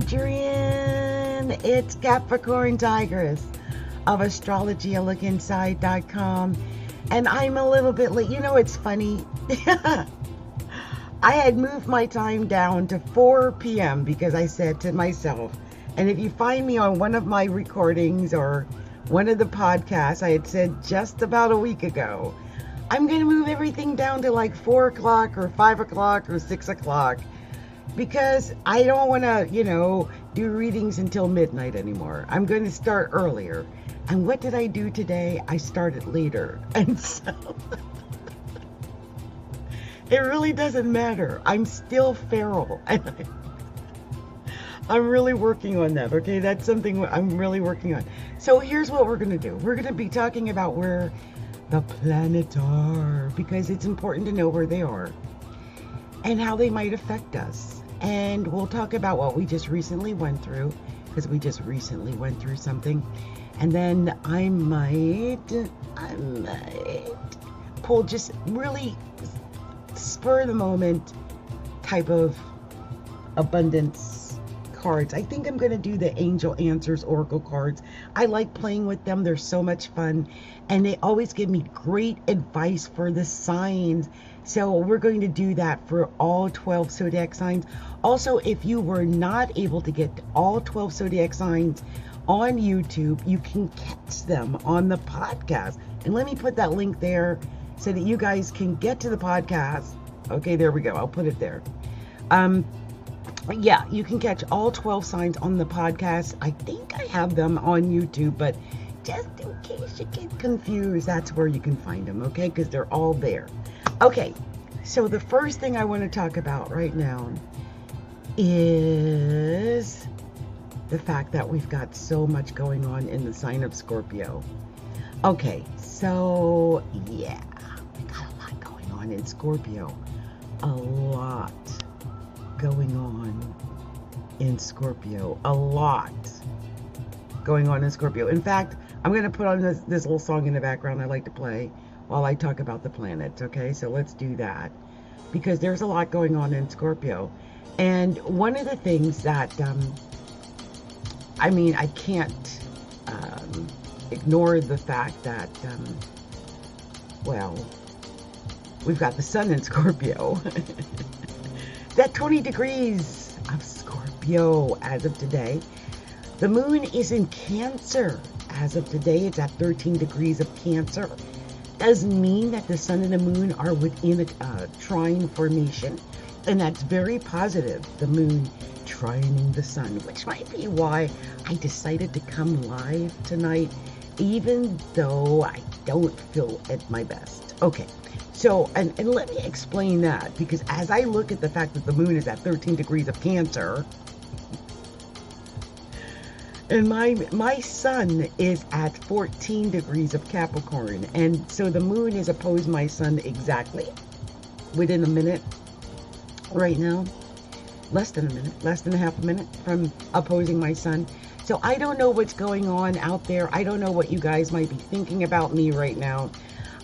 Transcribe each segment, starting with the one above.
Adrian, it's Capricorntigress of astrologylookInside.com, and I'm a little bit late. You know, it's funny. I had moved my time down to 4 p.m. because I said to myself, and if you find me on one of my recordings or one of the podcasts, I had said just about a week ago, I'm going to move everything down to like 4 o'clock or 5 o'clock or 6 o'clock because I don't want to, do readings until midnight anymore. I'm going to start earlier. And what did I do today? I started later. And so it really doesn't matter. I'm still feral. And I'm really working on that, okay? That's something I'm really working on. So here's what we're going to do. We're going to be talking about where the planets are, because it's important to know where they are and how they might affect us. And we'll talk about what we just recently went through, because we just recently went through something. And then I might pull just really spur of the moment type of abundance cards. I think I'm going to do the Angel Answers Oracle cards. I like playing with them. They're so much fun, and they always give me great advice for the signs. So we're going to do that for all 12 zodiac signs. Also, if you were not able to get all 12 zodiac signs on YouTube, you can catch them on the podcast. And let me put that link there so that you guys can get to the podcast. Okay, there we go. I'll put it there. Yeah, you can catch all 12 signs on the podcast. I think I have them on YouTube, but just in case you get confused, that's where you can find them, okay? Because they're all there. Okay, so the first thing I want to talk about right now is the fact that we've got so much going on in the sign of Scorpio. Okay, so yeah, we got a lot going on in Scorpio. A lot going on in Scorpio. A lot going on in Scorpio. In fact, I'm going to put on this little song in the background I like to play while I talk about the planets. Okay, so let's do that, because there's a lot going on in Scorpio. And one of the things that I can't ignore the fact that well, we've got the sun in Scorpio. That 20 degrees of Scorpio as of today. The moon is in Cancer as of today. It's at 13 degrees of Cancer. Doesn't mean that the sun and the moon are within a trine formation, and that's very positive, the moon trining the sun, which might be why I decided to come live tonight, even though I don't feel at my best. Okay, so, and let me explain that, because as I look at the fact that the moon is at 13 degrees of Cancer, and my sun is at 14 degrees of Capricorn, and so the moon is opposed my sun exactly within a minute right now. Less than a minute, less than a half a minute from opposing my sun. So I don't know what's going on out there. I don't know what you guys might be thinking about me right now.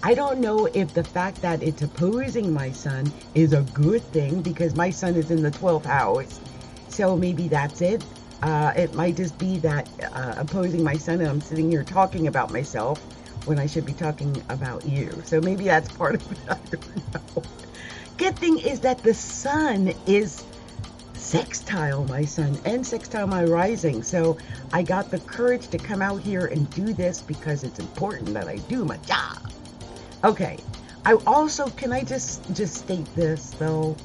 I don't know if the fact that it's opposing my sun is a good thing, because my sun is in the 12th house. So maybe that's it. It might just be that opposing my sun, and I'm sitting here talking about myself when I should be talking about you. So maybe that's part of it. I don't know. Good thing is that the sun is sextile my sun and sextile my rising. So I got the courage to come out here and do this because it's important that I do my job. Okay. I also, can I just state this though,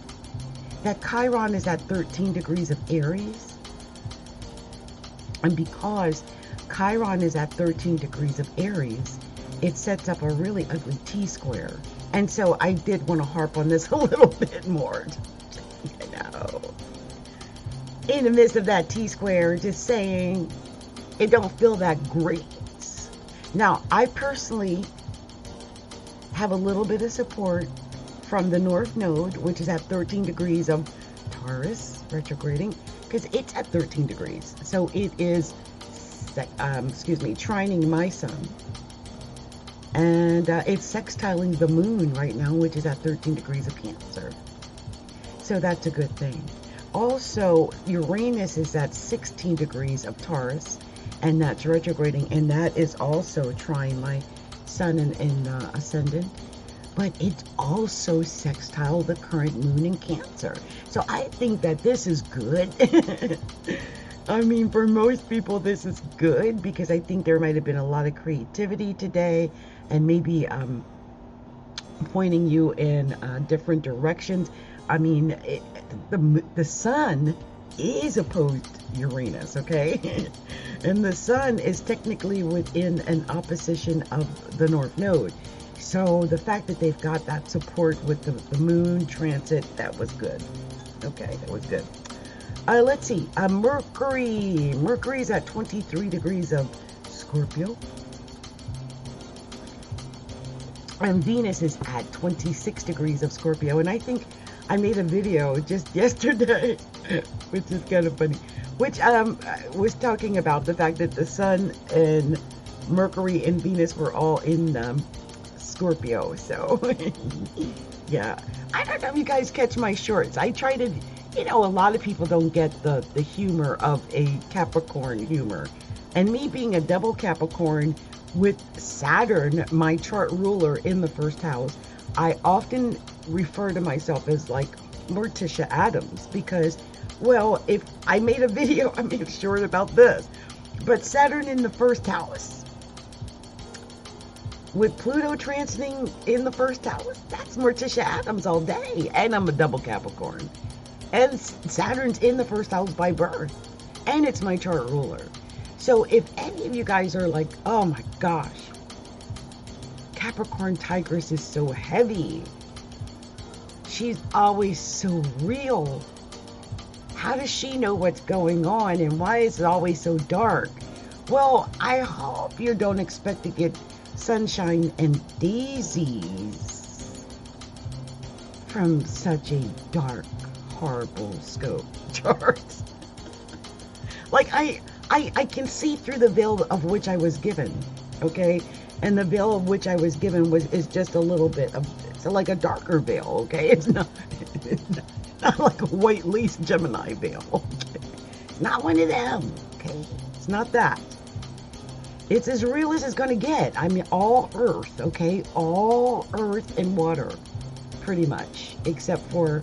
that Chiron is at 13 degrees of Aries. And because Chiron is at 13 degrees of Aries, it sets up a really ugly T-square. And so I did want to harp on this a little bit more. In the midst of that T-square, just saying it don't feel that great. Now, I personally have a little bit of support from the North Node, which is at 13 degrees of Taurus, retrograding, because it's at 13 degrees. So it is, trining my sun. And it's sextiling the moon right now, which is at 13 degrees of Cancer. So that's a good thing. Also, Uranus is at 16 degrees of Taurus, and that's retrograding, and that is also trying my sun in ascendant. But it's also sextile the current moon in Cancer. So I think that this is good. I mean, for most people, this is good because I think there might have been a lot of creativity today, and maybe pointing you in different directions. I mean, the sun is opposed Uranus, okay? And the sun is technically within an opposition of the North Node. So the fact that they've got that support with the moon transit, that was good. Okay, that was good. Let's see. Mercury. Mercury's at 23 degrees of Scorpio. And Venus is at 26 degrees of Scorpio. And I think I made a video just yesterday, which is kind of funny, which was talking about the fact that the sun and Mercury and Venus were all in Scorpio. So, yeah. I don't know if you guys catch my shorts. I try to, you know, a lot of people don't get the humor of a Capricorn humor. And me being a double Capricorn with Saturn, my chart ruler, in the first house, I often refer to myself as like Morticia Adams because, well, if I made a video, I made a short about this. But Saturn in the first house, with Pluto transiting in the first house, that's Morticia Adams all day. And I'm a double Capricorn. And Saturn's in the first house by birth. And it's my chart ruler. So if any of you guys are like, oh my gosh, Capricorntigress is so heavy. She's always so real. How does she know what's going on? And why is it always so dark? Well, I hope you don't expect to get sunshine and daisies from such a dark, horrible scope chart. Like I can see through the veil of which I was given, okay? And the veil of which I was given is just a little bit of, it's like a darker veil, okay? It's not like a white lace Gemini veil, okay? It's not one of them, okay? It's not that. It's as real as it's gonna get. I mean, all earth, okay? All earth and water, pretty much, except for,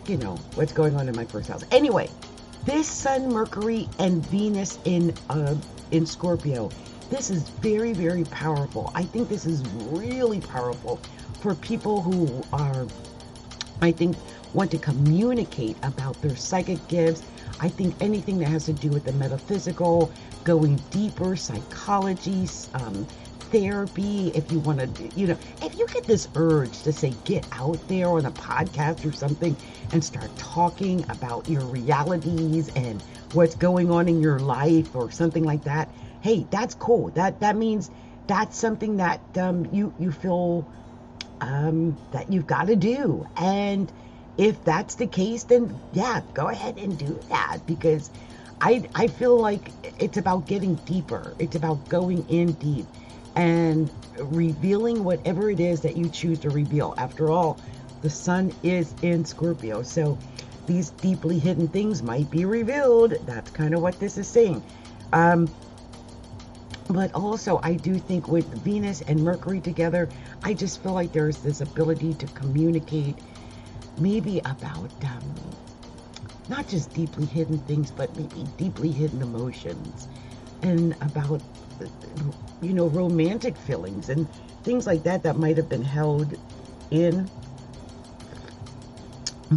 you know, what's going on in my first house. Anyway, this Sun, Mercury, and Venus in Scorpio, this is very, very powerful. I think this is really powerful for people who are, I think, want to communicate about their psychic gifts. I think anything that has to do with the metaphysical, going deeper, psychology, therapy, if you want to, you know, if you get this urge to say, get out there on a podcast or something and start talking about your realities and what's going on in your life or something like that, hey, that's cool. That means that's something that you feel that you've got to do. And if that's the case, then yeah, go ahead and do that, because I feel like it's about getting deeper. It's about going in deep and revealing whatever it is that you choose to reveal. After all, the sun is in Scorpio, so these deeply hidden things might be revealed. That's kind of what this is saying. But also, I do think with Venus and Mercury together, I just feel like there's this ability to communicate maybe about not just deeply hidden things, but maybe deeply hidden emotions, and about, you know, romantic feelings and things like that that might have been held in,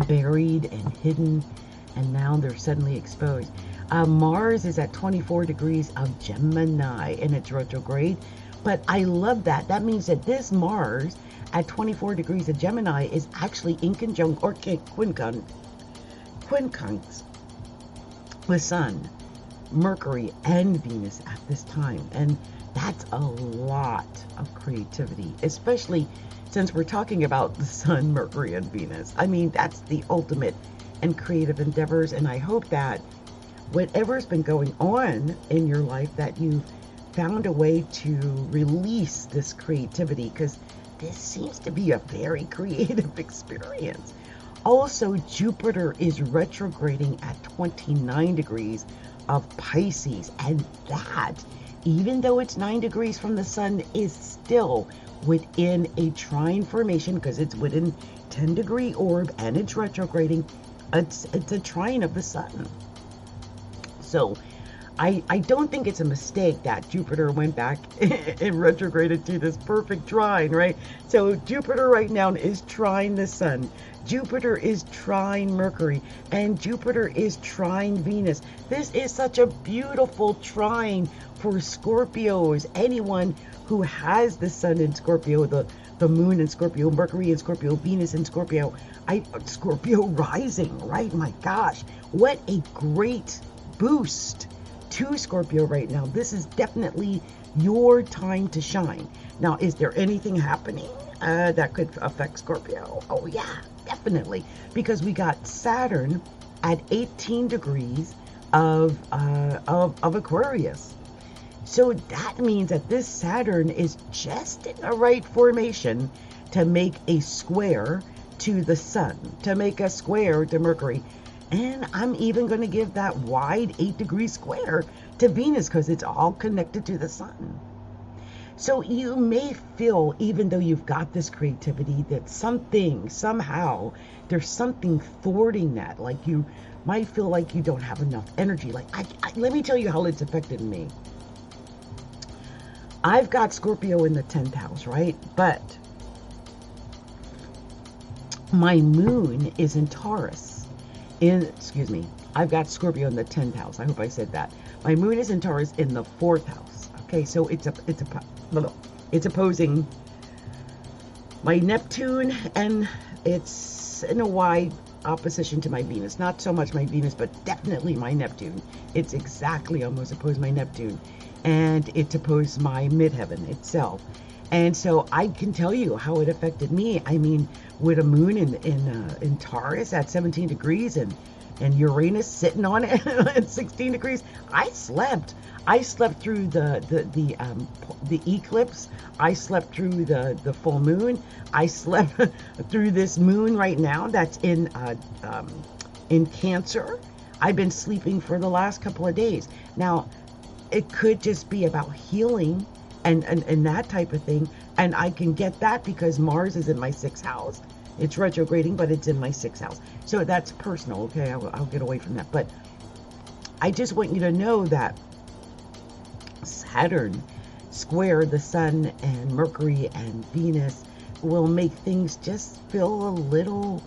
buried and hidden, and now they're suddenly exposed. Mars is at 24 degrees of Gemini and it's retrograde, but I love that. That means that this Mars at 24 degrees of Gemini is actually in conjunct or quincunx with Sun, Mercury, and Venus at this time. And that's a lot of creativity, especially since we're talking about the Sun, Mercury, and Venus. I mean, that's the ultimate in creative endeavors, and I hope that whatever's been going on in your life, that you've found a way to release this creativity, because this seems to be a very creative experience. Also, Jupiter is retrograding at 29 degrees of Pisces, and that, even though it's 9 degrees from the sun, is still within a trine formation because it's within 10-degree orb and it's retrograding. It's a trine of the sun. So I don't think it's a mistake that Jupiter went back and retrograded to this perfect trine, right? So Jupiter right now is trine the sun. Jupiter is trine Mercury, and Jupiter is trine Venus. This is such a beautiful trine for Scorpios. Anyone who has the sun in Scorpio, the moon in Scorpio, Mercury in Scorpio, Venus in Scorpio, Scorpio rising, right? My gosh, what a great boost to Scorpio right now. This is definitely your time to shine. Now, is there anything happening that could affect Scorpio? Oh yeah, definitely, because we got Saturn at 18 degrees of Aquarius. So that means that this Saturn is just in the right formation to make a square to the sun, to make a square to Mercury. And I'm even going to give that wide 8-degree square to Venus because it's all connected to the sun. So you may feel, even though you've got this creativity, that somehow, there's something thwarting that. Like you might feel like you don't have enough energy. Like, let me tell you how it's affected me. I've got Scorpio in the 10th house, right? But my moon is in Taurus. I've got Scorpio in the 10th house. I hope I said that. My moon is in Taurus in the 4th house. Okay, so it's opposing my Neptune, and it's in a wide opposition to my Venus. Not so much my Venus, but definitely my Neptune. It's exactly almost opposed my Neptune, and it's opposed my midheaven itself. And so I can tell you how it affected me. I mean, with a moon in Taurus at 17 degrees and Uranus sitting on it at 16 degrees, I slept. I slept through the eclipse. I slept through the full moon. I slept through this moon right now that's in Cancer. I've been sleeping for the last couple of days. Now, it could just be about healing and that type of thing. And I can get that because Mars is in my 6th house. It's retrograding, but it's in my 6th house. So that's personal, okay? I'll get away from that. But I just want you to know that Saturn square the sun and Mercury and Venus will make things just feel a little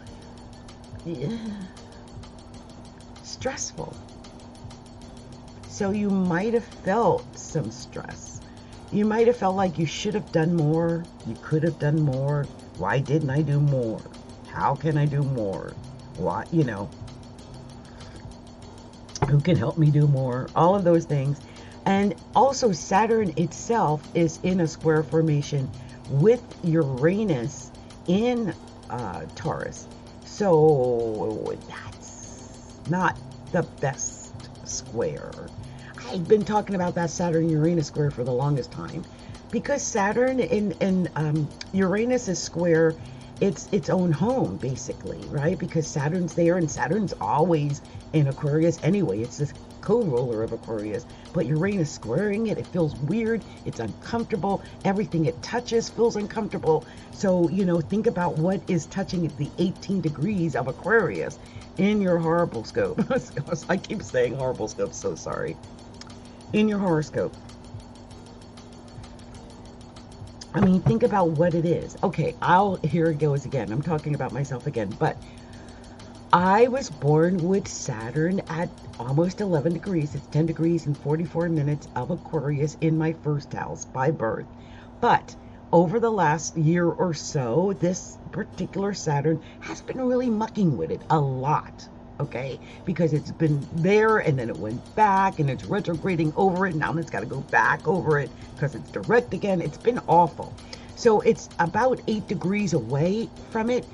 stressful. So you might have felt some stress. You might have felt like you should have done more. You could have done more. Why didn't I do more? How can I do more? Why, who can help me do more? All of those things. And also Saturn itself is in a square formation with Uranus in Taurus. So that's not the best square. I've been talking about that Saturn-Uranus square for the longest time because Saturn and Uranus is square its own home, basically, right? Because Saturn's there, and Saturn's always in Aquarius anyway. It's the co-ruler of Aquarius. But Uranus squaring it feels weird. It's uncomfortable. Everything it touches feels uncomfortable. So, think about what is touching at the 18 degrees of Aquarius in your horoscope. I keep saying horoscope, so sorry. In your horoscope. I mean, think about what it is. Okay, here it goes again. I'm talking about myself again, but I was born with Saturn at almost 11 degrees. It's 10 degrees and 44 minutes of Aquarius in my 1st house by birth. But over the last year or so, this particular Saturn has been really mucking with it a lot. Okay, because it's been there and then it went back and it's retrograding over it. Now it's got to go back over it because it's direct again. It's been awful. So it's about 8 degrees away from it,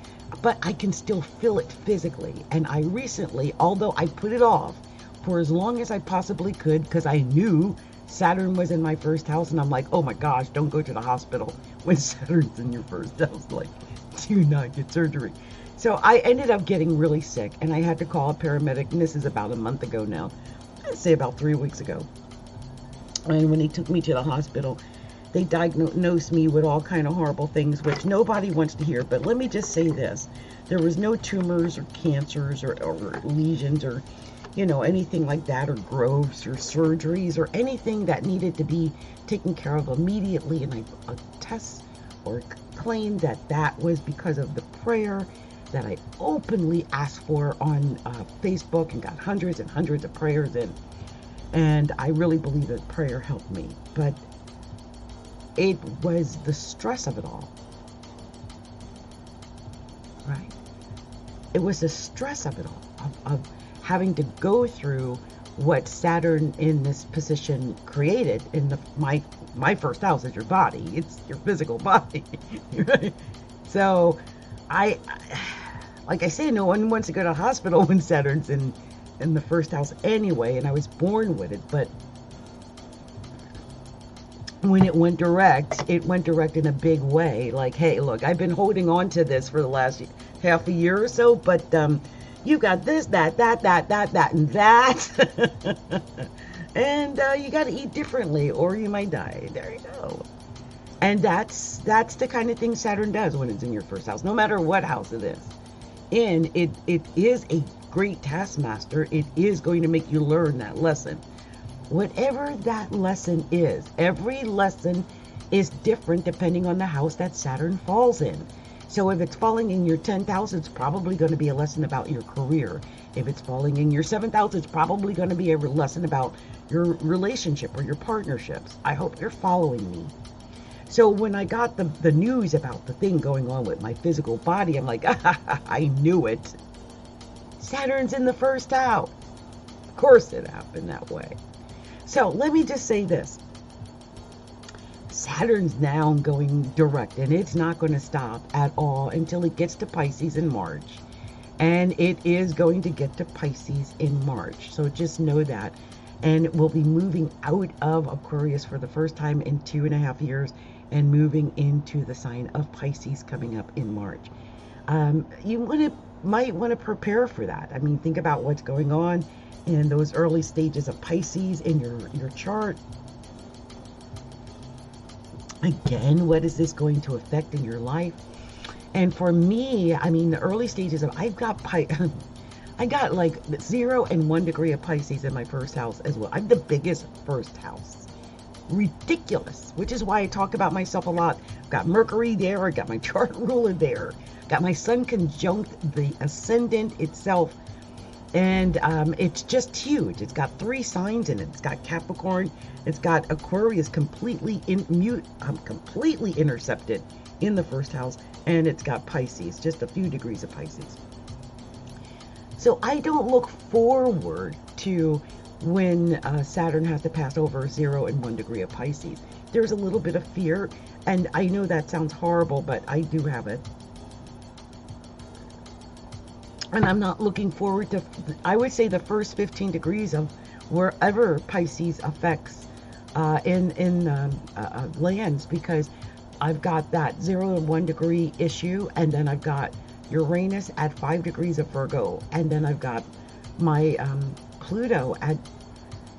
but I can still feel it physically. And I recently, although I put it off for as long as I possibly could because I knew Saturn was in my 1st house, and I'm like, oh my gosh, don't go to the hospital when Saturn's in your 1st house. Like, do not get surgery. So I ended up getting really sick, and I had to call a paramedic, and this is about a month ago now. I'd say about 3 weeks ago. And when they took me to the hospital, they diagnosed me with all kind of horrible things, which nobody wants to hear. But let me just say this. There was no tumors or cancers or lesions or, anything like that, or growths or surgeries or anything that needed to be taken care of immediately. And I test or claim that was because of the prayer that I openly asked for on Facebook and got hundreds and hundreds of prayers in. And I really believe that prayer helped me. But it was the stress of it all. Right? It was the stress of it all, of having to go through what Saturn in this position created in my first house is your body. It's your physical body. Right? So like I say, no one wants to go to the hospital when Saturn's in the first house anyway, and I was born with it. But when it went direct in a big way. Like, hey, look, I've been holding on to this for the last half a year or so, but you got this, that, and that. And you got to eat differently or you might die. There you go. And that's the kind of thing Saturn does when it's in your first house, no matter what house it is. And it is a great taskmaster. It is going to make you learn that lesson. Whatever that lesson is, every lesson is different depending on the house that Saturn falls in. So if it's falling in your 10th house, it's probably going to be a lesson about your career. If it's falling in your 7th house, it's probably going to be a lesson about your relationship or your partnerships. I hope you're following me. So when I got the news about the thing going on with my physical body, I'm like, I knew it. Saturn's in the first house. Of course it happened that way. So let me just say this. Saturn's now going direct, and it's not going to stop at all until it gets to Pisces in March. And it is going to get to Pisces in March. So just know that. And we'll be moving out of Aquarius for the first time in 2.5 years and moving into the sign of Pisces coming up in March. You might want to prepare for that. I mean, think about what's going on in those early stages of Pisces in your chart. Again, what is this going to affect in your life? And for me, I mean, the early stages of, I got like 0 and 1 degree of Pisces in my first house as well. I'm the biggest first house. Ridiculous, which is why I talk about myself a lot. Got Mercury there, I got my chart ruler there, got my sun conjunct the ascendant itself. And it's just huge. It's got 3 signs in it. It's got Capricorn. It's got Aquarius completely intercepted in the first house. And it's got Pisces, just a few degrees of Pisces. So I don't look forward to when Saturn has to pass over 0 and 1 degree of Pisces. There's a little bit of fear. And I know that sounds horrible, but I do have it. And I'm not looking forward to, I would say, the first 15 degrees of wherever Pisces affects in lands, because I've got that 0 and 1 degree issue, and then I've got Uranus at 5 degrees of Virgo, and then I've got my Pluto at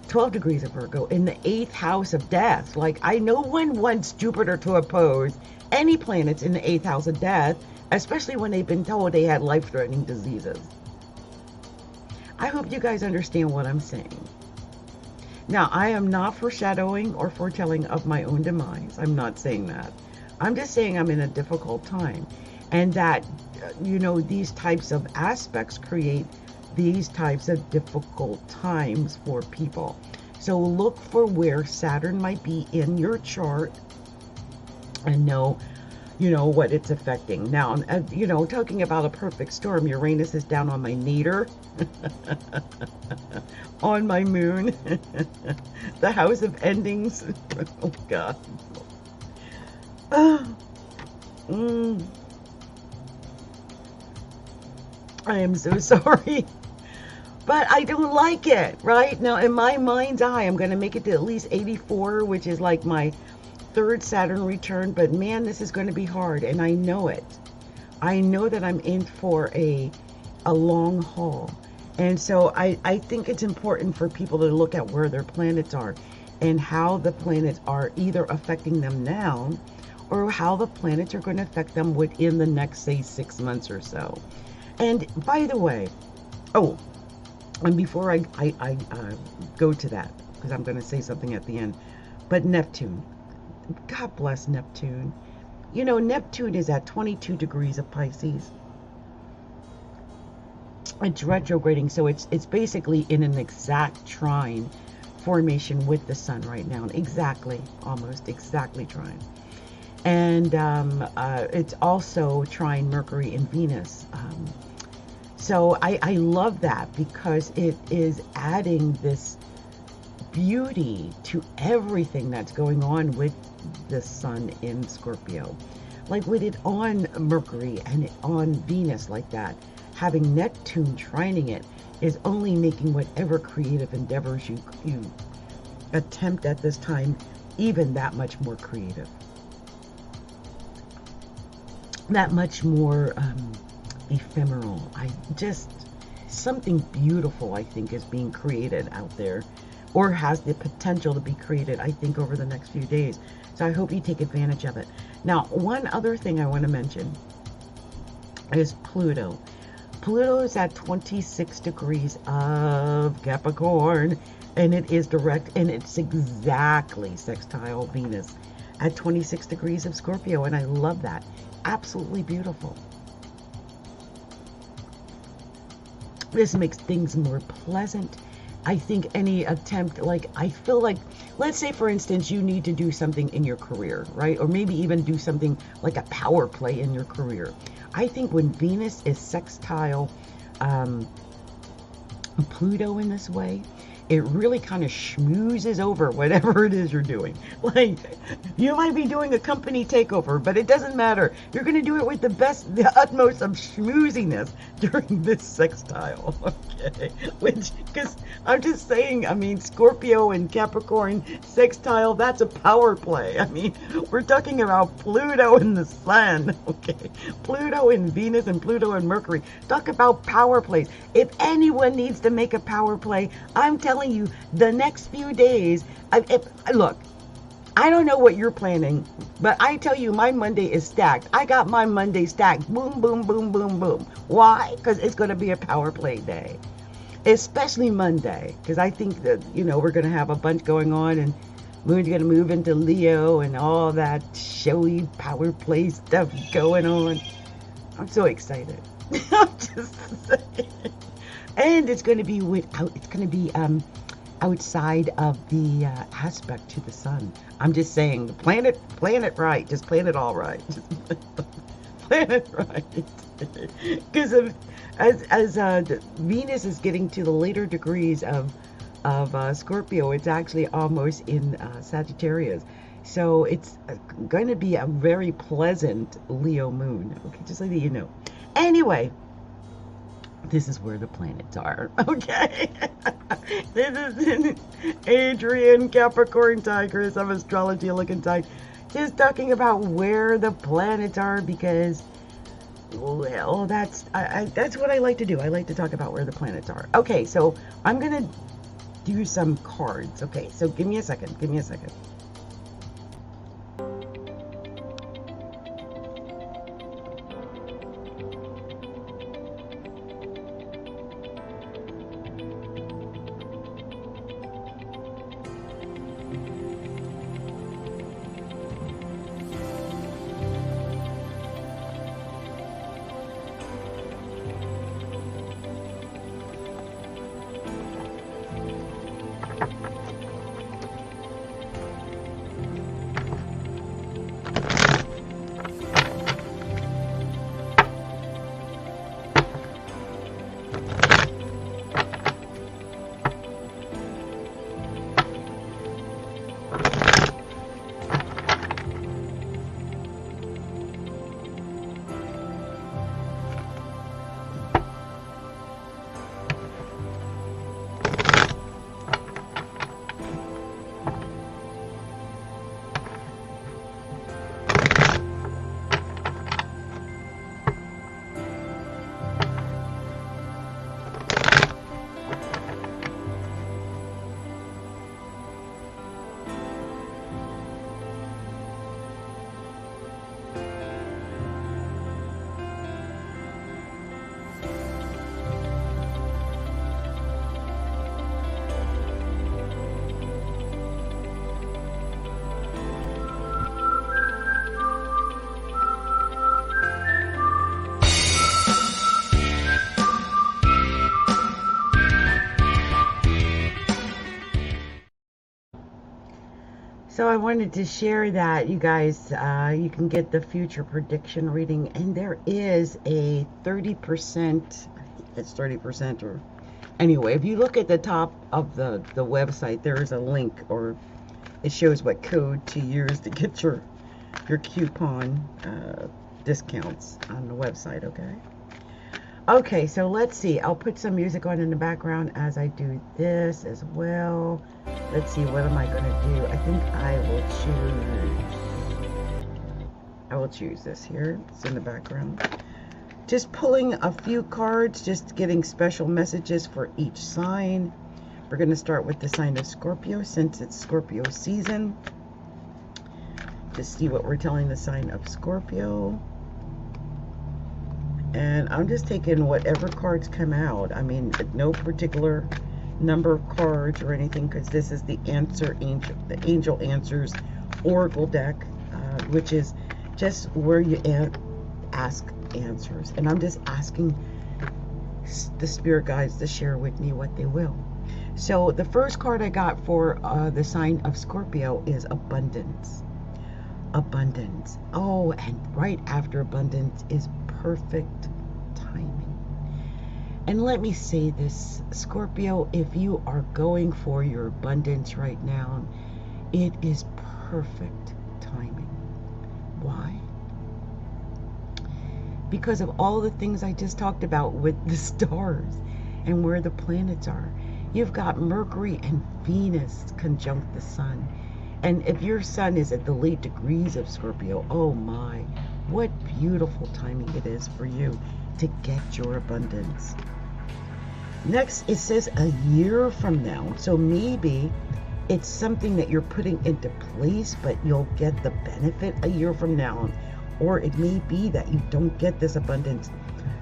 12 degrees of Virgo in the 8th house of death. Like, no one wants Jupiter to oppose any planets in the 8th house of death, especially when they've been told they had life-threatening diseases. I hope you guys understand what I'm saying. Now, I am not foreshadowing or foretelling of my own demise. I'm not saying that. I'm just saying I'm in a difficult time. And that, these types of aspects create these types of difficult times for people. So look for where Saturn might be in your chart and know what it's affecting. Now, talking about a perfect storm, Uranus is down on my nadir, on my moon, the house of endings. Oh, God. I am so sorry. But I don't like it, right? Now, in my mind's eye, I'm going to make it to at least 84, which is like my 3rd Saturn return, but man, this is going to be hard, and I know it. I know that I'm in for a long haul. And so I think it's important for people to look at where their planets are and how the planets are either affecting them now or how the planets are going to affect them within the next, say, 6 months or so. And by the way, oh, and before I go to that, because I'm going to say something at the end, but Neptune, God bless Neptune. You know, Neptune is at 22 degrees of Pisces. It's retrograding, so it's basically in an exact trine formation with the sun right now. Exactly, almost exactly trine. And it's also trine Mercury and Venus. So I love that because it is adding this beauty to everything that's going on with the sun in Scorpio. Like with it on Mercury and it on Venus like that, having Neptune trining it is only making whatever creative endeavors you attempt at this time even that much more creative. That much more ephemeral. Something beautiful, I think, is being created out there, or has the potential to be created, I think, over the next few days. So I hope you take advantage of it. Now, one other thing I want to mention is Pluto. Pluto is at 26 degrees of Capricorn, and it is direct, and it's exactly sextile Venus at 26 degrees of Scorpio, and I love that. Absolutely beautiful. This makes things more pleasant. I think any attempt, like, I feel like, let's say, for instance, you need to do something in your career, right? Or maybe even do something like a power play in your career. I think when Venus is sextile Pluto in this way, it really kind of schmoozes over whatever it is you're doing. Like, you might be doing a company takeover, but it doesn't matter. You're going to do it with the utmost of schmooziness during this sextile, okay? Because I'm just saying, I mean, Scorpio and Capricorn sextile, that's a power play. I mean, we're talking about Pluto and the Sun, okay? Pluto and Venus and Pluto and Mercury. Talk about power plays. If anyone needs to make a power play, I'm telling you, the next few days, look, I don't know what you're planning, but I tell you, my Monday is stacked. I got my Monday stacked. Boom, boom, boom, boom, boom. Why? Because it's going to be a power play day, especially Monday, because I think that, we're going to have a bunch going on, and Moon's going to move into Leo and all that showy power play stuff going on. I'm so excited. I'm just saying. And it's going to be outside of the aspect to the sun. I'm just saying, plan it right. Just plan it all right. Just plan it right. Because as Venus is getting to the later degrees of Scorpio, it's actually almost in Sagittarius. So it's going to be a very pleasant Leo moon. Okay, just so that you know. Anyway. This is where the planets are, okay? This is Adrian Capricorntigress of Astrology Looking Tight. Just talking about where the planets are because, well, that's what I like to do. I like to talk about where the planets are. Okay, so I'm going to do some cards. Okay, so give me a second. So I wanted to share that, you guys, you can get the future prediction reading, and there is a 30%, I think it's 30%, or anyway, if you look at the top of the website, there is a link, or it shows what code to use to get your coupon discounts on the website, okay? Okay, so let's see. I'll put some music on in the background as I do this as well. Let's see, what am I going to do? I think I will choose this here. It's in the background. Just pulling a few cards, just getting special messages for each sign. We're going to start with the sign of Scorpio since it's Scorpio season. Just see what we're telling the sign of Scorpio. And I'm just taking whatever cards come out. I mean, no particular number of cards or anything, because this is the the Angel Answers Oracle deck, which is just where you ask answers. And I'm just asking the spirit guides to share with me what they will. So the first card I got for the sign of Scorpio is abundance. Abundance. Oh, and right after abundance is perfect timing. And let me say this, Scorpio, if you are going for your abundance right now, it is perfect timing. Why? Because of all the things I just talked about with the stars and where the planets are. You've got Mercury and Venus conjunct the sun. And if your sun is at the late degrees of Scorpio, oh my, what beautiful timing it is for you to get your abundance. Next, it says a year from now. So maybe it's something that you're putting into place, but you'll get the benefit a year from now. Or it may be that you don't get this abundance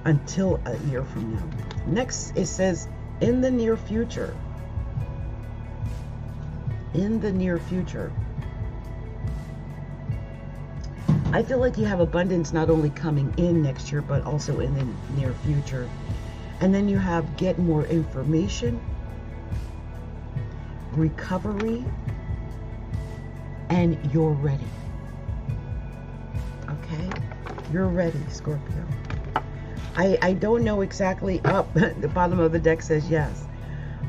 until a year from now. Next, it says in the near future. In the near future. I feel like you have abundance not only coming in next year, but also in the near future. And then you have get more information, recovery, and you're ready. Okay? You're ready, Scorpio. I don't know exactly. Up the bottom of the deck says yes.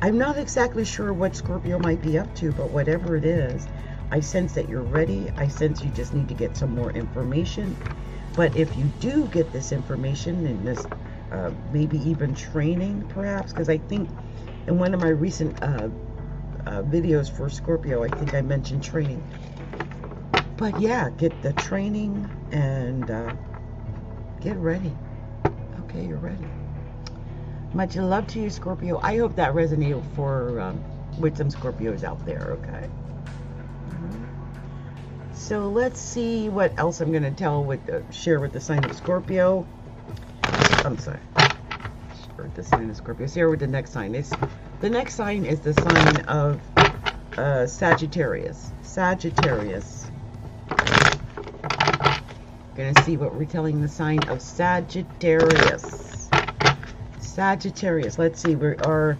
I'm not exactly sure what Scorpio might be up to, but whatever it is, I sense that you're ready. I sense you just need to get some more information. But if you do get this information and this maybe even training perhaps, because I think in one of my recent videos for Scorpio, I think I mentioned training. But yeah, get the training and get ready. Okay, you're ready. Much love to you, Scorpio. I hope that resonated for with some Scorpios out there, okay? So let's see what else I'm going to share with the sign of Scorpio. I'm sorry. Share with the sign of Scorpio. Share with the next sign. The next sign is the sign of Sagittarius. Sagittarius. Going to see what we're telling the sign of Sagittarius. Sagittarius. Let's see. We are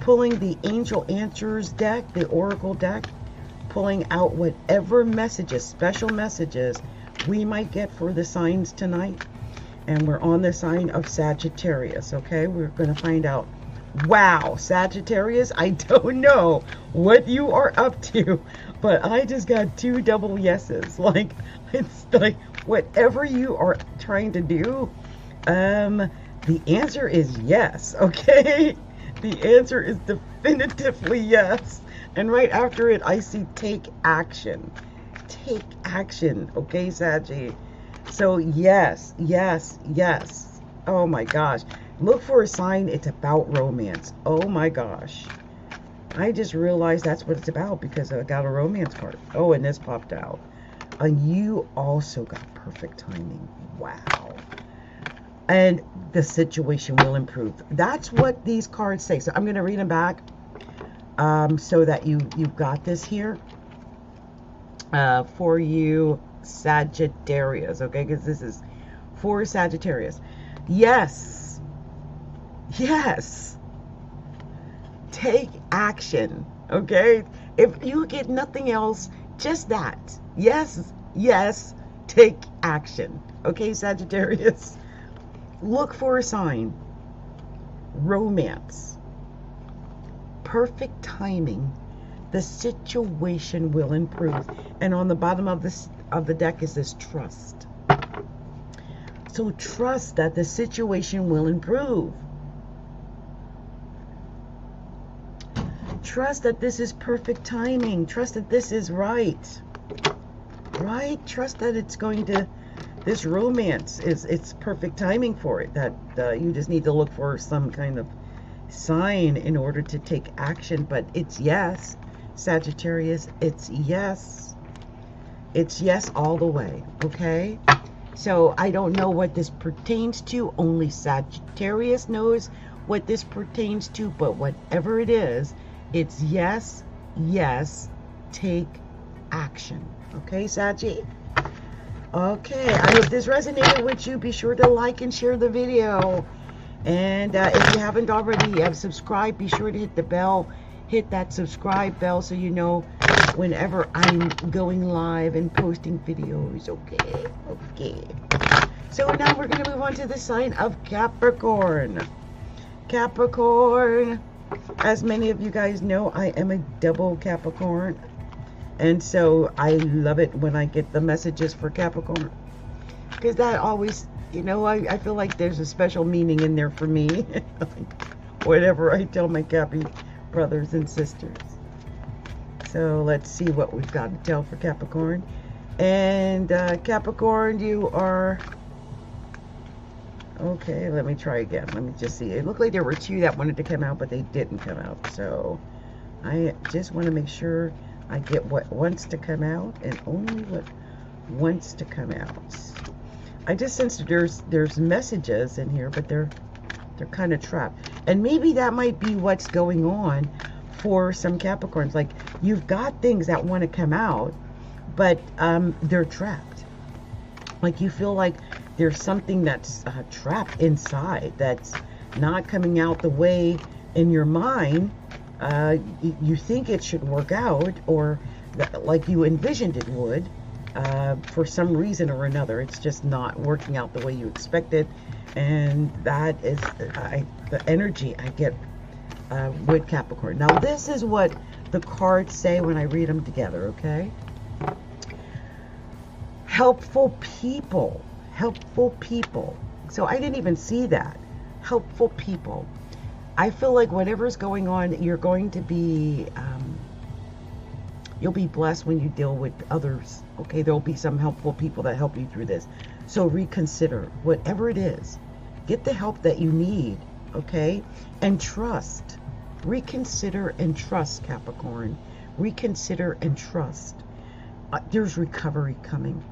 pulling the Angel Answers deck, the Oracle deck, pulling out whatever messages, special messages we might get for the signs tonight. And we're on the sign of Sagittarius, okay? We're going to find out. Wow, Sagittarius, I don't know what you are up to, but I just got 2 double yeses. Like, it's like whatever you are trying to do, the answer is yes, okay? The answer is definitively yes. And right after it, I see take action. Take action, okay, Saggy? So yes, yes, yes. Oh my gosh. Look for a sign it's about romance. Oh my gosh. I just realized that's what it's about because I got a romance card. Oh, and this popped out. You also got perfect timing. Wow. And the situation will improve. That's what these cards say. So I'm going to read them back so that you've got this here for you, Sagittarius. Okay, because this is for Sagittarius. Yes. Yes. Take action. Okay? If you get nothing else, Just that. Yes, yes, take action. Okay, Sagittarius? Look for a sign. Romance. Perfect timing. The situation will improve. And on the bottom of the deck is this trust. So trust that the situation will improve. Trust that this is perfect timing. Trust that this is right. Right? Trust that it's going to, this romance it's perfect timing for it. That you just need to look for some kind of sign in order to take action. But it's yes, Sagittarius. It's yes. It's yes all the way. Okay? So I don't know what this pertains to. Only Sagittarius knows what this pertains to. But whatever it is, it's yes, yes, take action. Okay, Saggy? Okay, I hope this resonated with you. Be sure to like and share the video. And if you haven't already subscribed, be sure to hit the bell. Hit that subscribe bell so you know whenever I'm going live and posting videos. Okay, okay. So now we're going to move on to the sign of Capricorn. Capricorn. As many of you guys know, I am a double Capricorn. And so I love it when I get the messages for Capricorn. Because that always, you know, I feel like there's a special meaning in there for me. Whatever I tell my Cappy brothers and sisters. So let's see what we've got to tell for Capricorn. And Capricorn, you are... Okay, let me try again. Let me just see. It looked like there were two that wanted to come out, but they didn't come out. So I just want to make sure I get what wants to come out and only what wants to come out. I just sense that there's messages in here, but they're kind of trapped. And maybe that might be what's going on for some Capricorns. Like, you've got things that want to come out, but they're trapped. Like, you feel like there's something that's trapped inside that's not coming out the way in your mind you think it should work out, or like you envisioned it would. For some reason or another, it's just not working out the way you expected. And that is the energy I get with Capricorn. Now, this is what the cards say when I read them together, okay? Helpful people. Helpful people. So I didn't even see that. Helpful people. I feel like whatever's going on, you're going to be, you'll be blessed when you deal with others. Okay, there'll be some helpful people that help you through this. So reconsider whatever it is. Get the help that you need, okay? And trust. Reconsider and trust, Capricorn. Reconsider and trust. There's recovery coming.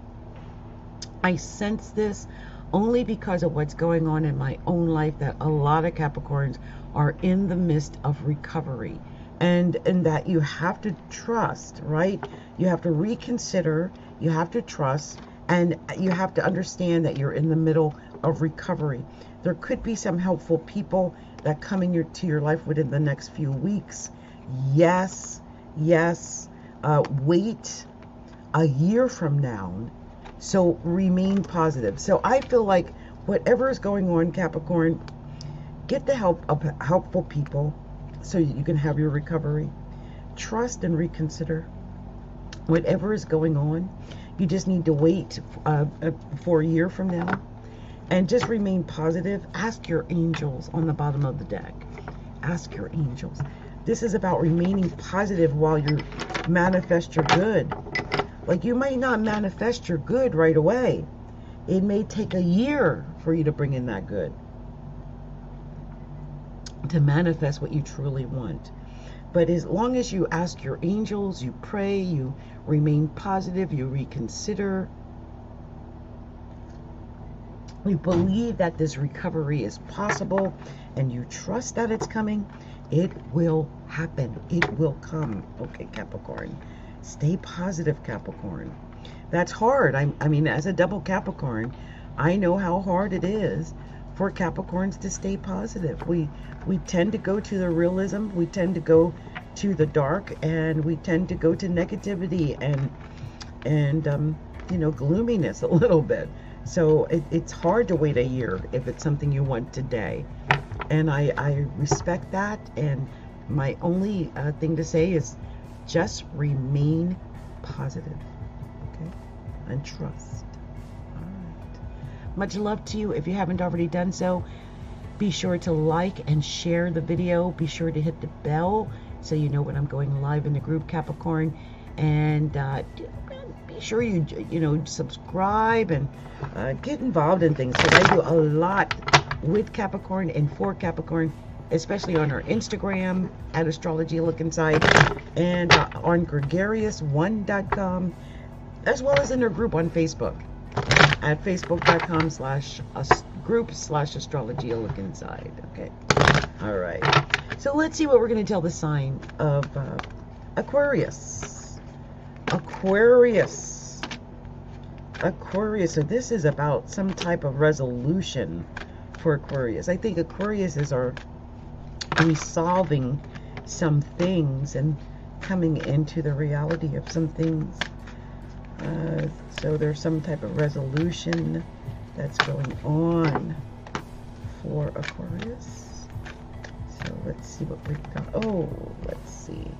I sense this only because of what's going on in my own life, that a lot of Capricorns are in the midst of recovery, and that you have to trust, right? You have to reconsider, you have to trust, and you have to understand that you're in the middle of recovery. There could be some helpful people that come into your life within the next few weeks. Yes, yes. Wait a year from now. So remain positive. So I feel like whatever is going on, Capricorn, get the help of helpful people so you can have your recovery. Trust and reconsider whatever is going on. You just need to wait for a year from now, and just remain positive. Ask your angels on the bottom of the deck. Ask your angels. This is about remaining positive while you manifest your good. Like, you might not manifest your good right away. It may take a year for you to bring in that good, to manifest what you truly want. But as long as you ask your angels, you pray, you remain positive, you reconsider, you believe that this recovery is possible, and you trust that it's coming, it will happen. It will come. Okay, Capricorn. Stay positive, Capricorn. That's hard. I mean, as a double Capricorn, I know how hard it is for Capricorns to stay positive. We tend to go to the realism. We tend to go to the dark, and we tend to go to negativity and you know, gloominess a little bit. So it's hard to wait a year if it's something you want today. And I respect that. And my only thing to say is just remain positive, okay? And trust. All right. Much love to you. If you haven't already done so, be sure to like and share the video. Be sure to hit the bell so you know when I'm going live in the group, Capricorn. And be sure you know, subscribe and get involved in things. So I do a lot with Capricorn and for Capricorn, especially on our Instagram at Astrology Look Inside, and on gregarious1.com, as well as in our group on Facebook at facebook.com/group/astrology look inside. Okay. All right. So let's see what we're going to tell the sign of Aquarius. Aquarius. So this is about some type of resolution for Aquarius. I think Aquarius are resolving some things and coming into the reality of some things. So there's some type of resolution that's going on for Aquarius. So let's see what we've got. Oh, let's see.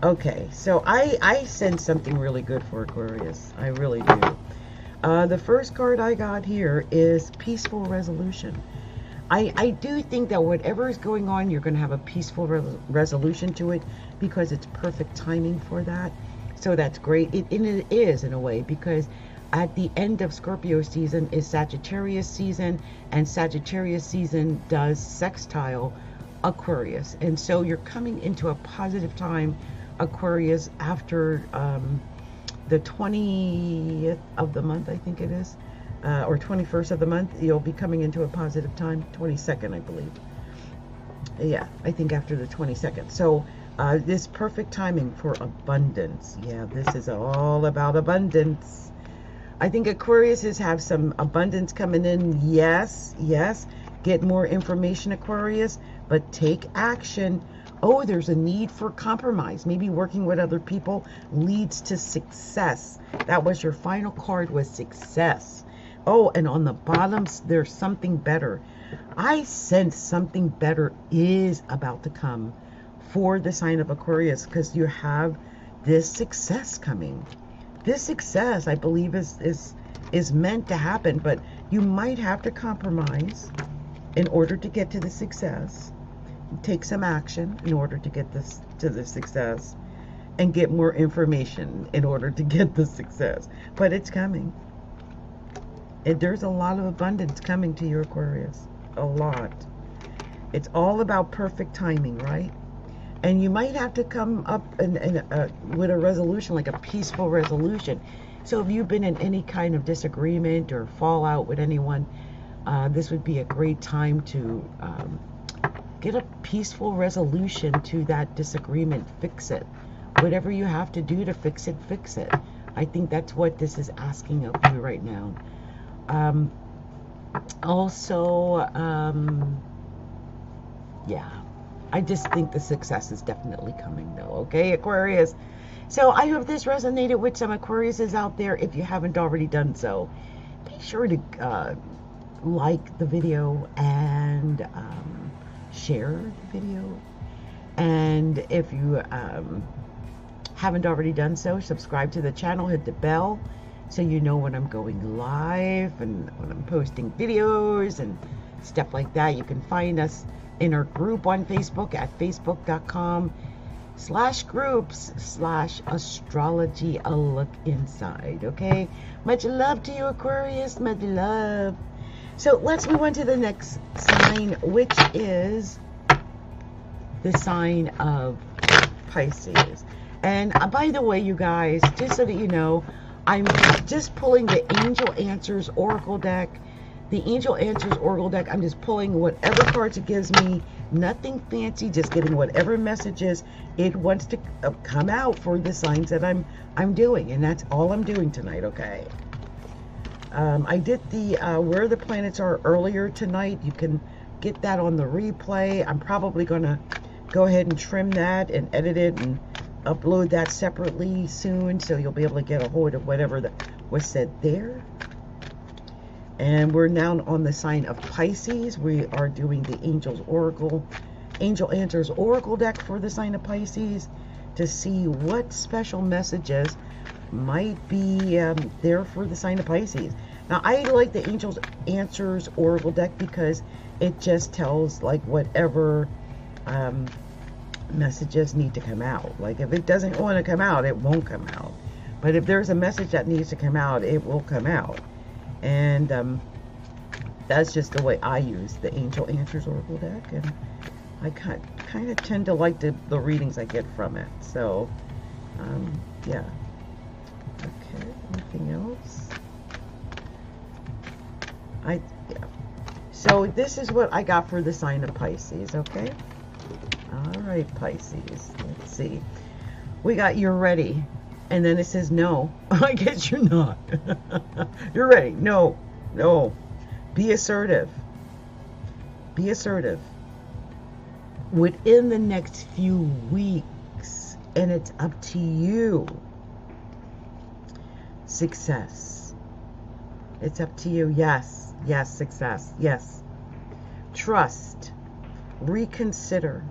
Okay, so I sense something really good for Aquarius. I really do. The first card I got here is peaceful resolution. I do think that whatever is going on, you're going to have a peaceful resolution to it, because it's perfect timing for that. So that's great. And it is, in a way, because at the end of Scorpio season is Sagittarius season, and Sagittarius season does sextile Aquarius. And so you're coming into a positive time, Aquarius, after the 20th of the month, I think it is, or 21st of the month. You'll be coming into a positive time. 22nd, I believe. Yeah, I think after the 22nd. So this perfect timing for abundance. Yeah, this is all about abundance. I think Aquariuses have some abundance coming in. Yes, yes. Get more information, Aquarius, but take action. Oh, there's a need for compromise. Maybe working with other people leads to success. That was your final card, was success. Oh, and on the bottom, there's something better. I sense something better is about to come for the sign of Aquarius, because you have this success coming. This success, I believe, is meant to happen, but you might have to compromise in order to get to the success. Take some action in order to get this to the success, and get more information in order to get the success. But it's coming. And there's a lot of abundance coming to your Aquarius. A lot. It's all about perfect timing, right? And you might have to come up with a resolution, like a peaceful resolution. So if you've been in any kind of disagreement or fallout with anyone, this would be a great time to get a peaceful resolution to that disagreement. Fix it. Whatever you have to do to fix it, fix it. I think that's what this is asking of you right now. Yeah, I just think the success is definitely coming, though. Okay, Aquarius. So I hope this resonated with some Aquariuses out there. If you haven't already done so, be sure to like the video and share the video. And if you haven't already done so, subscribe to the channel, hit the bell, so you know when I'm going live and when I'm posting videos and stuff like that. You can find us in our group on Facebook at facebook.com/groups/astrology a look inside. Okay, much love to you, Aquarius. Much love. So let's move on to the next sign, which is the sign of Pisces. And by the way, you guys, just so that you know, I'm just pulling the Angel Answers Oracle deck. The Angel Answers Oracle deck, I'm just pulling whatever cards it gives me. Nothing fancy, just getting whatever messages it wants to come out for the signs that I'm doing. And that's all I'm doing tonight, okay? I did the Where the Planets Are earlier tonight. You can get that on the replay. I'm probably going to go ahead and trim that and edit it and upload that separately soon, so you'll be able to get a hold of whatever that was said there. And we're now on the sign of Pisces. We are doing the Angel Answers Oracle deck for the sign of Pisces to see what special messages might be there for the sign of Pisces. Now, I like the Angel Answers Oracle deck because it just tells like whatever messages need to come out. Like if it doesn't want to come out, it won't come out. But if there's a message that needs to come out, it will come out. And that's just the way I use the Angel Answers Oracle deck, and I kind of tend to like the readings I get from it. So yeah. Okay, anything else? Yeah. So this is what I got for the sign of Pisces, okay? All right, Pisces. Let's see. We got you're ready. And then it says no. I guess you're not. You're ready. No. No. Be assertive. Be assertive. Within the next few weeks. And it's up to you. Success. It's up to you. Yes. Yes. Success. Yes. Trust. Reconsider.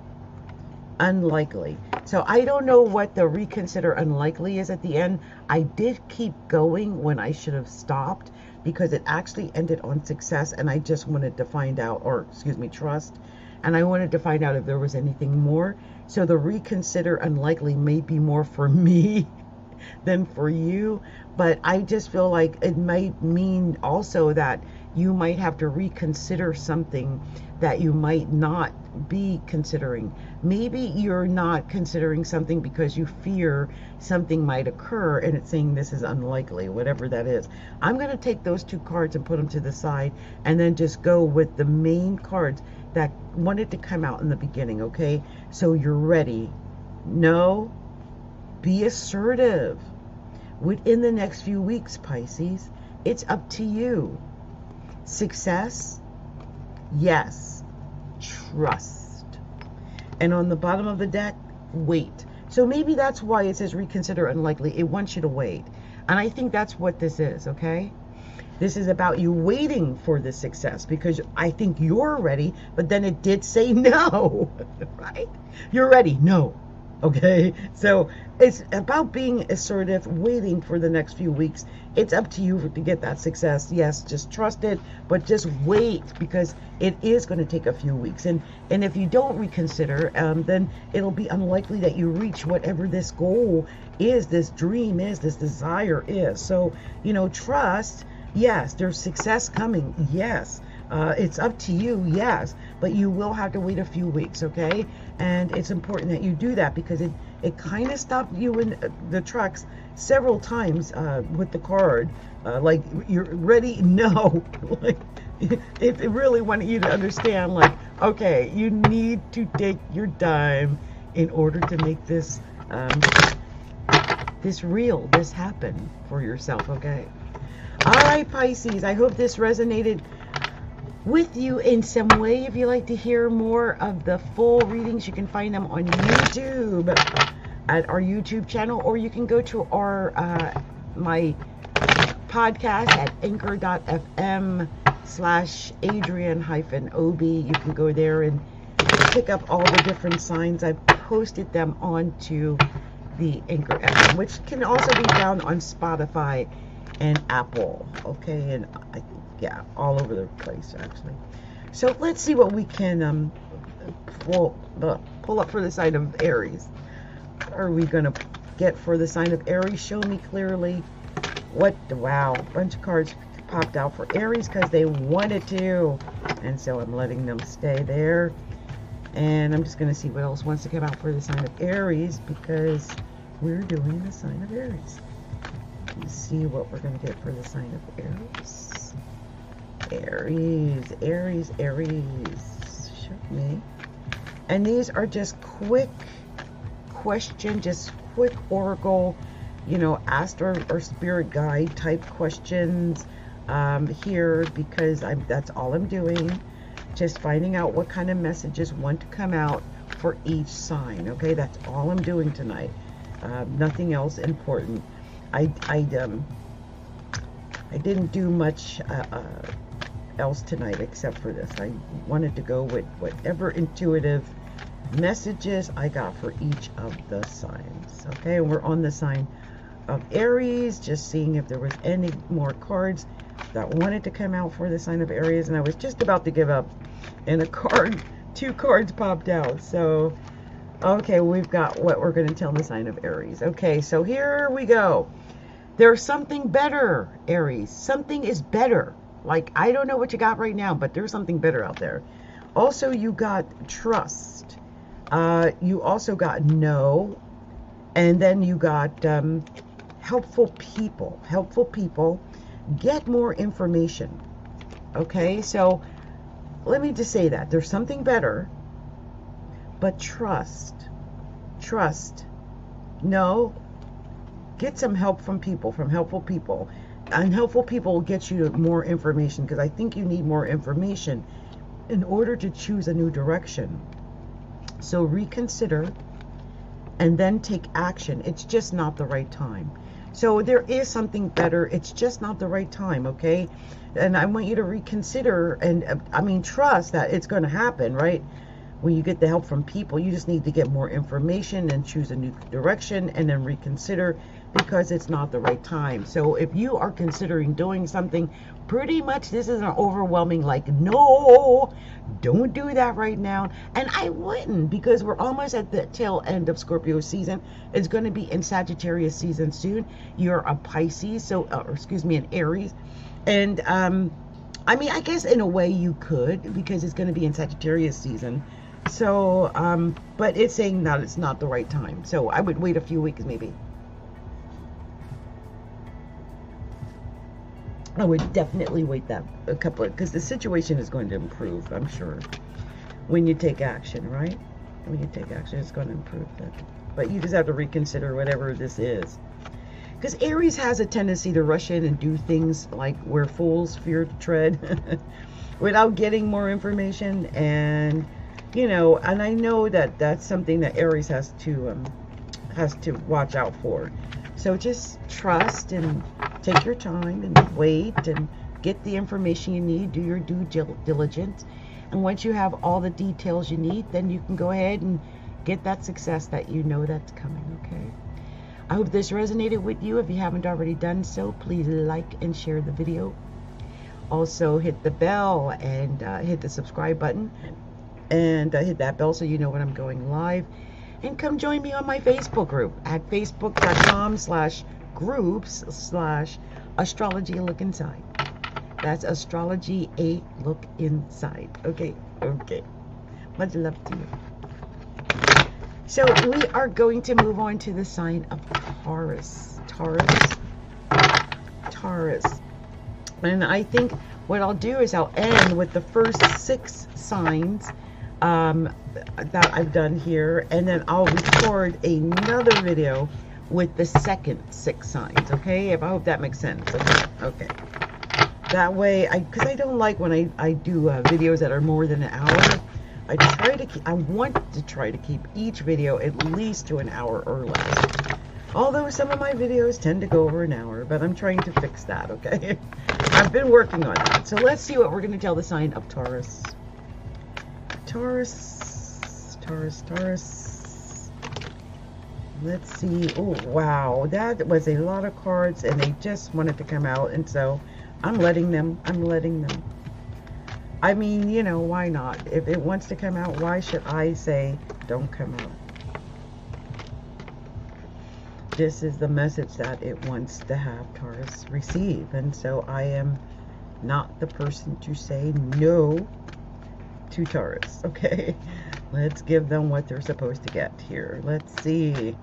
Unlikely. So I don't know what the reconsider unlikely is at the end. I did keep going when I should have stopped because it actually ended on success, and I just wanted to find out, or excuse me, trust, and I wanted to find out if there was anything more. So the reconsider unlikely may be more for me than for you, but I just feel like it might mean also that you might have to reconsider something that you might not be considering. Maybe you're not considering something because you fear something might occur, and it's saying this is unlikely, whatever that is. I'm going to take those two cards and put them to the side and then just go with the main cards that wanted to come out in the beginning, okay? So you're ready. No. Be assertive. Within the next few weeks, Pisces, it's up to you. Success? Yes. Trust. And on the bottom of the deck, wait. So maybe that's why it says reconsider unlikely. It wants you to wait. And I think that's what this is, okay? This is about you waiting for the success because I think you're ready, but then it did say no, right? You're ready. No. Okay, so it's about being assertive, waiting for the next few weeks. It's up to you to get that success. Yes, just trust it, but just wait because it is going to take a few weeks. And if you don't reconsider, then it'll be unlikely that you reach whatever this goal is, this dream is, this desire is. So, you know, trust. Yes, there's success coming. Yes. It's up to you, yes, but you will have to wait a few weeks, okay? And it's important that you do that because it kind of stopped you in the tracks several times with the card. Like, you're ready? No. Like, it really wanted you to understand, like, okay, you need to take your time in order to make this real, this happen for yourself, okay? All right, Pisces, I hope this resonated with you in some way. If you like to hear more of the full readings, you can find them on YouTube at our YouTube channel, or you can go to our my podcast at anchor.fm/Adrian-OB. You can go there and pick up all the different signs. I've posted them onto the Anchor FM, which can also be found on Spotify and Apple, okay, and yeah, all over the place actually. So let's see what we can pull up for the sign of Aries. What are we gonna get for the sign of Aries? Show me clearly. What? Wow, a bunch of cards popped out for Aries because they wanted to, and so I'm letting them stay there. And I'm just gonna see what else wants to come out for the sign of Aries because we're doing the sign of Aries. Let's see what we're going to get for the sign of Aries. Aries. Show me. And these are just quick question, just quick oracle, you know, astro or spirit guide type questions here because that's all I'm doing. Just finding out what kind of messages want to come out for each sign. Okay, that's all I'm doing tonight. Nothing else important. I didn't do much else tonight except for this. I wanted to go with whatever intuitive messages I got for each of the signs. Okay, and we're on the sign of Aries, just seeing if there was any more cards that wanted to come out for the sign of Aries, and I was just about to give up, and two cards popped out. So okay, we've got what we're going to tell the sign of Aries. Okay, so here we go. There's something better, Aries. Something is better. Like, I don't know what you got right now, but there's something better out there. Also, you got trust. You also got no. And then you got helpful people. Helpful people. Get more information. Okay, so let me just say that. There's something better. But trust. Trust. No. Get some help from people, from helpful people. And helpful people will get you more information, because I think you need more information in order to choose a new direction. So reconsider and then take action. It's just not the right time. So there is something better. It's just not the right time, okay? And I want you to reconsider and, I mean, trust that it's going to happen, right? When you get the help from people, you just need to get more information and choose a new direction and then reconsider, because it's not the right time. So if you are considering doing something, pretty much this is an overwhelming, like, no, don't do that right now. And I wouldn't, because we're almost at the tail end of Scorpio season. It's going to be in Sagittarius season soon. You're a Pisces, so, or excuse me, an Aries. And I mean, I guess in a way you could, because it's going to be in Sagittarius season. So, but it's saying that it's not the right time. So I would wait a few weeks maybe. I would definitely wait that a couple of, because the situation is going to improve, I'm sure, when you take action, right? When you take action, it's going to improve that. But you just have to reconsider whatever this is. Because Aries has a tendency to rush in and do things like where fools fear to tread without getting more information. And, you know, and I know that that's something that Aries has to watch out for. So just trust and take your time and wait and get the information you need. Do your due diligence. And once you have all the details you need, then you can go ahead and get that success that you know that's coming, okay? I hope this resonated with you. If you haven't already done so, please like and share the video. Also, hit the bell and hit the subscribe button. And hit that bell so you know when I'm going live. And come join me on my Facebook group at facebook.com/groups/astrology a look inside. That's astrology a look inside. Okay, okay. Much love to you. So we are going to move on to the sign of Taurus. Taurus. And I think what I'll do is I'll end with the first 6 signs that I've done here, and then I'll record another video with the second 6 signs, okay? I hope that makes sense. Okay. That way, because I don't like when I do videos that are more than an hour. I want to try to keep each video at least to an hour or less. Although some of my videos tend to go over an hour, but I'm trying to fix that, okay? I've been working on that. So let's see what we're going to tell the sign of Taurus. Taurus. Let's see. Oh, wow. That was a lot of cards, and they just wanted to come out, and so I'm letting them. I mean, you know, why not? If it wants to come out, why should I say don't come out? This is the message that it wants to have Taurus receive, and so I am not the person to say no to Taurus, okay? Let's give them what they're supposed to get here. Let's see.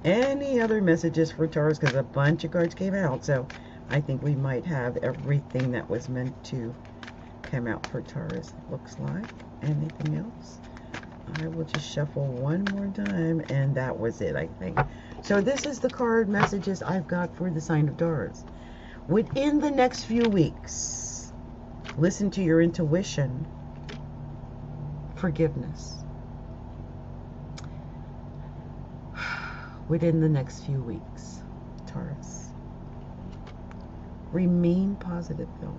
Any other messages for Taurus, because a bunch of cards came out, so I think we might have everything that was meant to come out for Taurus, it looks like. Anything else? I will just shuffle one more time, and that was it, I think. So this is the card messages I've got for the sign of Taurus. Within the next few weeks, listen to your intuition. Forgiveness. within the next few weeks, Taurus. Remain positive, though.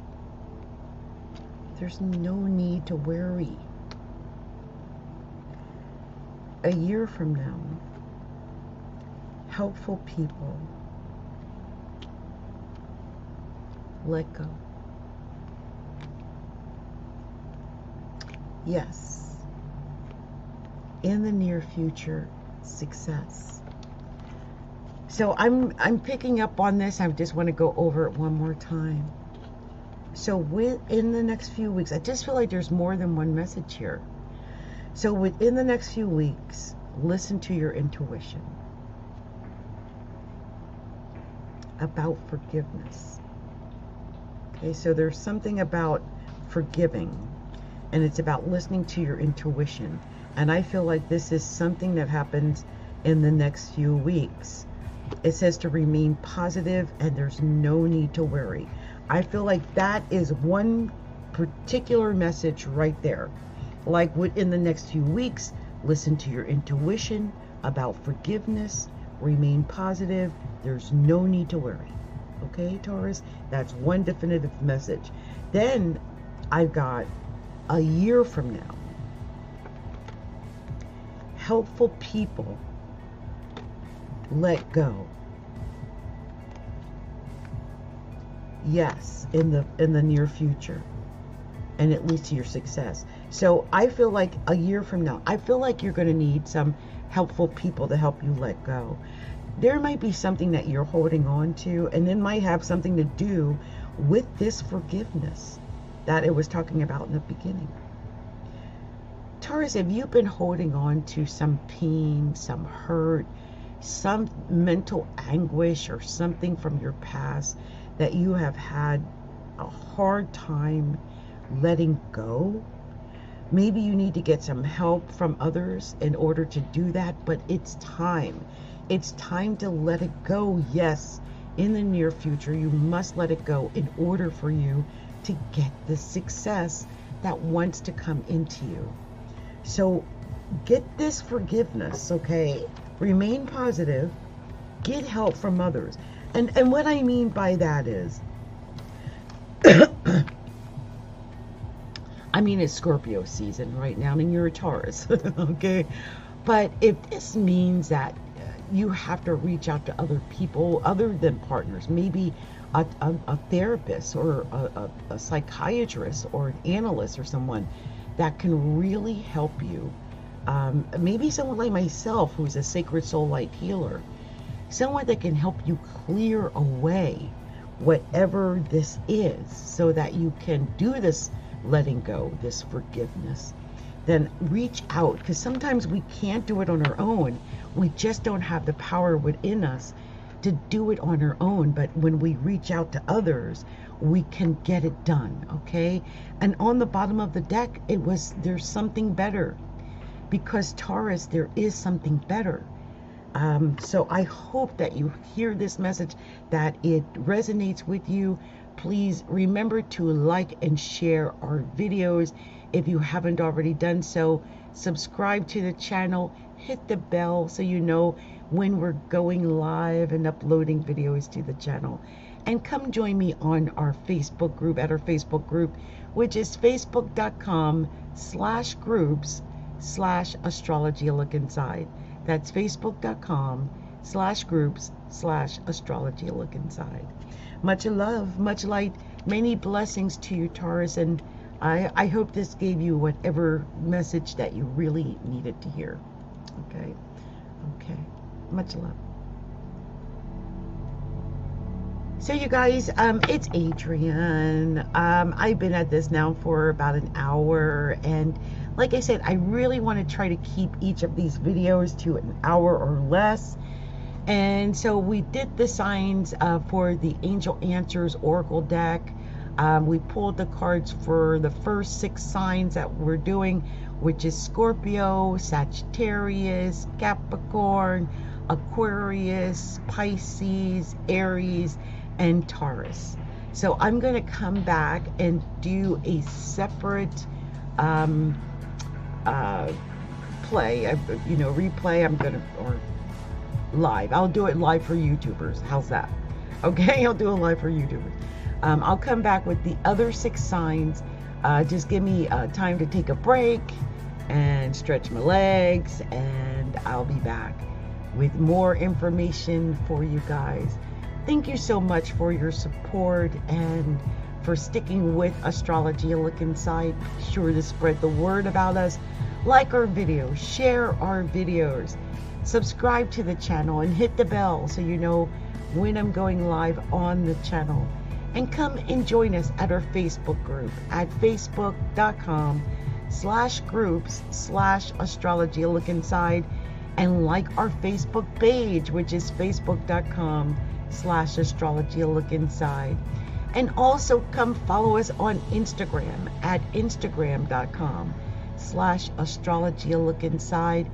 There's no need to worry. A year from now, helpful people let go. Yes. In the near future, success. So I'm picking up on this. I just want to go over it one more time. So within the next few weeks, I just feel like there's more than one message here. So within the next few weeks, listen to your intuition about forgiveness. Okay, so there's something about forgiving, and it's about listening to your intuition. And I feel like this is something that happens in the next few weeks. It says to remain positive, and there's no need to worry. I feel like that is one particular message right there. Like within the next few weeks, listen to your intuition about forgiveness, remain positive, there's no need to worry. Okay, Taurus? That's one definitive message. Then I've got a year from now. Helpful people let go. Yes, in the near future, and it leads to your success. So I feel like a year from now, I feel like you're going to need some helpful people to help you let go. There might be something that you're holding on to, and it might have something to do with this forgiveness that it was talking about in the beginning. Taurus, if you've been holding on to some pain, some hurt, some mental anguish, or something from your past that you have had a hard time letting go, maybe you need to get some help from others in order to do that, but it's time. It's time to let it go. Yes, in the near future, you must let it go in order for you to get the success that wants to come into you. So get this forgiveness, okay? Remain positive. Get help from others. And what I mean by that is, I mean, it's Scorpio season right now, and you're a Taurus, okay? But if this means that you have to reach out to other people other than partners, maybe a therapist or a psychiatrist or an analyst or someone that can really help you. Maybe someone like myself who's a sacred soul light healer. Someone that can help you clear away whatever this is so that you can do this letting go, this forgiveness. Then reach out, because sometimes we can't do it on our own. We just don't have the power within us to do it on our own. But when we reach out to others, we can get it done, okay? And on the bottom of the deck, there's something better. Because Taurus, there is something better. So I hope that you hear this message, that it resonates with you. Please remember to like and share our videos. If you haven't already done so, subscribe to the channel, hit the bell so you know when we're going live and uploading videos to the channel. And come join me on our Facebook group, at our Facebook group, which is facebook.com/groups/astrology look inside. That's facebook.com/groups/astrology look inside. Much love, much light, many blessings to you, Taurus, and I hope this gave you whatever message that you really needed to hear. Okay? Okay. Much love. So you guys, it's Adrienne. I've been at this now for about an hour, and like I said, I really want to try to keep each of these videos to an hour or less. And so we did the signs for the Angel Answers Oracle deck. We pulled the cards for the first 6 signs that we're doing, which is Scorpio, Sagittarius, Capricorn, Aquarius, Pisces, Aries, and Taurus. So I'm going to come back and do a separate play, replay. I'm going to, or live. I'll do it live for YouTubers. How's that? Okay, I'll do it live for YouTubers. I'll come back with the other 6 signs. Just give me time to take a break and stretch my legs, and I'll be back with more information for you guys. Thank you so much for your support and for sticking with Astrology, a Look Inside. Be sure to spread the word about us. Like our videos, share our videos, subscribe to the channel, and hit the bell so you know when I'm going live on the channel. And come and join us at our Facebook group at facebook.com/groups/Astrology, a Look Inside, and like our Facebook page, which is facebook.com/Astrology, a Look Inside. And also come follow us on Instagram at instagram.com/Astrology, a Look Inside.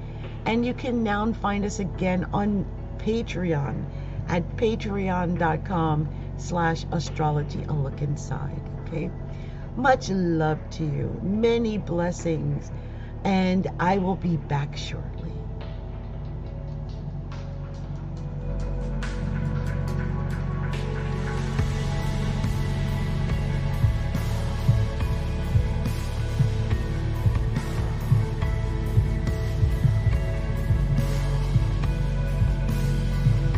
And you can now find us again on Patreon at patreon.com/Astrology, a Look Inside. Okay. Much love to you. Many blessings. And I will be back shortly.